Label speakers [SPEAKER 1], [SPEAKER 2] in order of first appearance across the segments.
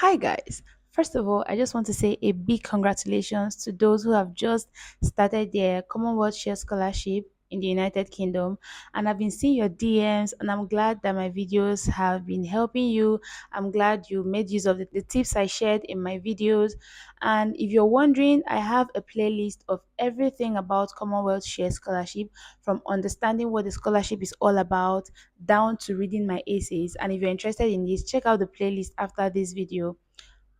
[SPEAKER 1] Hi, guys. First of all, I just want to say a big congratulations to those who have just started their Commonwealth Share Scholarship in the United Kingdom. And I've been seeing your DMs, and I'm glad that my videos have been helping you. I'm glad you made use of the tips I shared in my videos. And if you're wondering, I have a playlist of everything about Commonwealth Share Scholarship, from understanding what the scholarship is all about down to reading my essays. And if you're interested in this, check out the playlist after this video.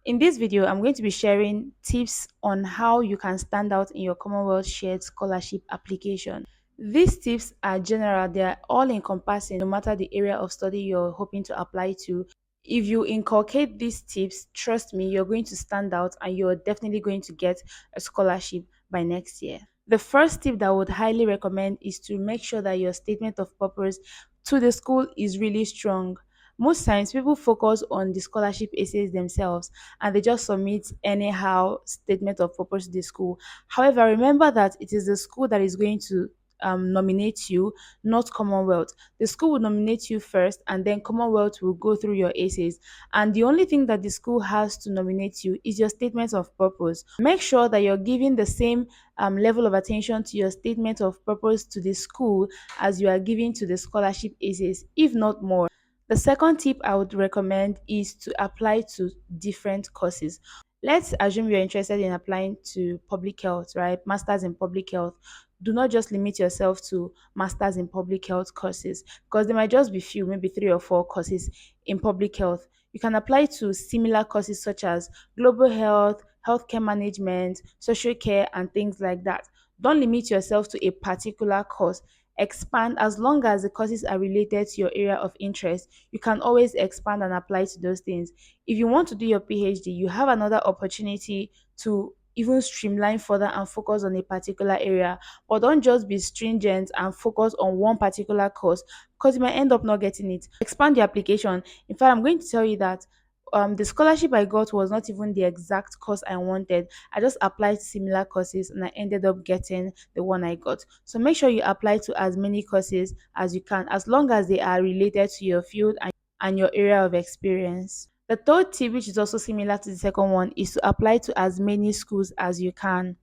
[SPEAKER 1] In this video, I'm going to be sharing tips on how you can stand out in your Commonwealth Shared Scholarship application. These tips are general, they are all encompassing no matter the area of study you're hoping to apply to. If you inculcate these tips, trust me, you're going to stand out and you're definitely going to get a scholarship by next year. The first tip that I would highly recommend is to make sure that your statement of purpose to the school is really strong. Most times, people focus on the scholarship essays themselves and they just submit anyhow statement of purpose to the school. However, remember that it is the school that is going to nominate you, not Commonwealth. The school will nominate you first, and then Commonwealth will go through your essays. And the only thing that the school has to nominate you is your statement of purpose. Make sure that you're giving the same level of attention to your statement of purpose to the school as you are giving to the scholarship essays, if not more. The second tip I would recommend is to apply to different courses. Let's assume you're interested in applying to public health, right? Masters in public health. Do not just limit yourself to masters in public health courses, because there might just be few, maybe three or four courses in public health. You can apply to similar courses such as global health, healthcare management, social care, and things like that. Don't limit yourself to a particular course. Expand. As long as the courses are related to your area of interest, you can always expand and apply to those things. If you want to do your PhD, you have another opportunity to even streamline further and focus on a particular area. But don't just be stringent and focus on one particular course, because you might end up not getting it. Expand your application. In fact, I'm going to tell you that the scholarship I got was not even the exact course I wanted. I just applied to similar courses and I ended up getting the one I got. So make sure you apply to as many courses as you can, as long as they are related to your field and your area of experience. The third tip, which is also similar to the second one, is to apply to as many schools as you can.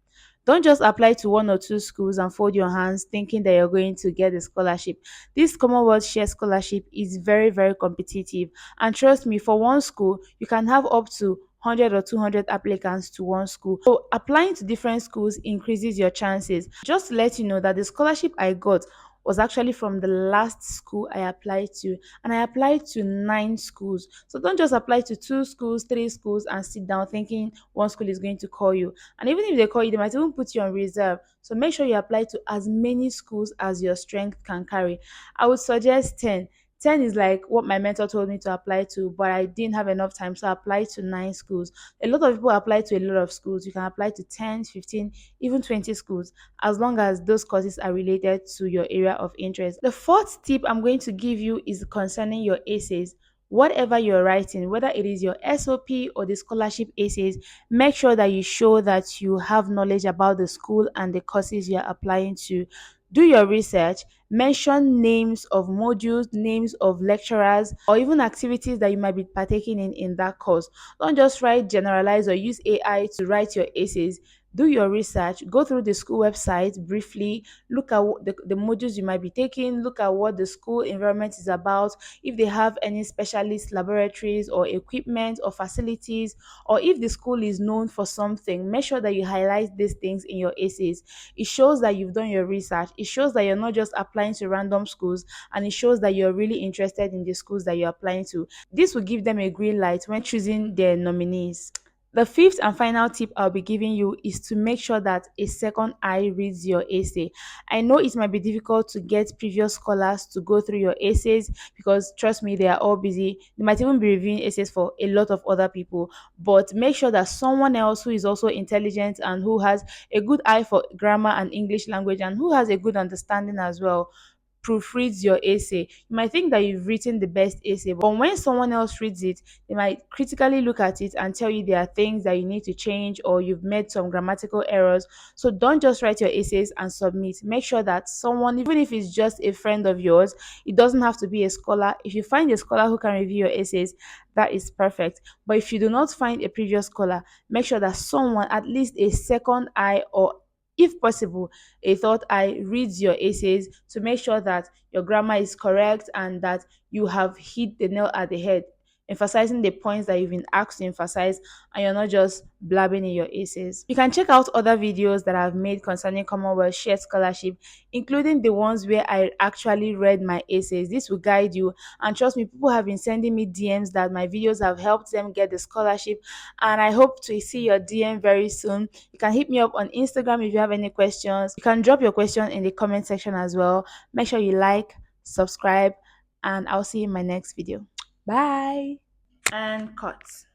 [SPEAKER 1] Don't just apply to one or two schools and fold your hands thinking that you're going to get a scholarship. This Commonwealth Share Scholarship is very, very competitive. And trust me, for one school, you can have up to 100 or 200 applicants to one school. So applying to different schools increases your chances. Just to let you know that the scholarship I got was actually from the last school I applied to, and I applied to 9 schools. So don't just apply to 2 schools, 3 schools, and sit down thinking one school is going to call you. And even if they call you, they might even put you on reserve. So make sure you apply to as many schools as your strength can carry. I would suggest 10. 10 is like what my mentor told me to apply to, but I didn't have enough time, so I applied to 9 schools. A lot of people apply to a lot of schools. You can apply to 10, 15, even 20 schools, as long as those courses are related to your area of interest. The fourth tip I'm going to give you is concerning your essays. Whatever you're writing, whether it is your SOP or the scholarship essays, make sure that you show that you have knowledge about the school and the courses you're applying to. Do your research, mention names of modules, names of lecturers, or even activities that you might be partaking in that course. Don't just write generalize or use AI to write your essays. Do your research, go through the school website briefly, look at the modules you might be taking, look at what the school environment is about, if they have any specialist laboratories or equipment or facilities, or if the school is known for something. Make sure that you highlight these things in your essays. It shows that you've done your research. It shows that you're not just applying to random schools, and it shows that you're really interested in the schools that you're applying to. This will give them a green light when choosing their nominees. The fifth and final tip I'll be giving you is to make sure that a second eye reads your essay. I know it might be difficult to get previous scholars to go through your essays, because trust me, they are all busy. They might even be reviewing essays for a lot of other people. But make sure that someone else who is also intelligent and who has a good eye for grammar and English language and who has a good understanding as well proofreads your essay. You might think that you've written the best essay, but when someone else reads it, they might critically look at it and tell you there are things that you need to change or you've made some grammatical errors. So don't just write your essays and submit. Make sure that someone, even if it's just a friend of yours, it doesn't have to be a scholar. If you find a scholar who can review your essays, that is perfect. But if you do not find a previous scholar, make sure that someone, at least a second eye, or if possible, a third eye, reads your essays to make sure that your grammar is correct and that you have hit the nail at the head, emphasizing the points that you've been asked to emphasize, and you're not just blabbing in your essays. You can check out other videos that I've made concerning Commonwealth Shared Scholarship, including the ones where I actually read my essays. This will guide you, and trust me, people have been sending me DMs that my videos have helped them get the scholarship, and I hope to see your DM very soon. You can hit me up on Instagram if you have any questions. You can drop your question in the comment section as well. Make sure you like, subscribe, and I'll see you in my next video. Bye. And cut.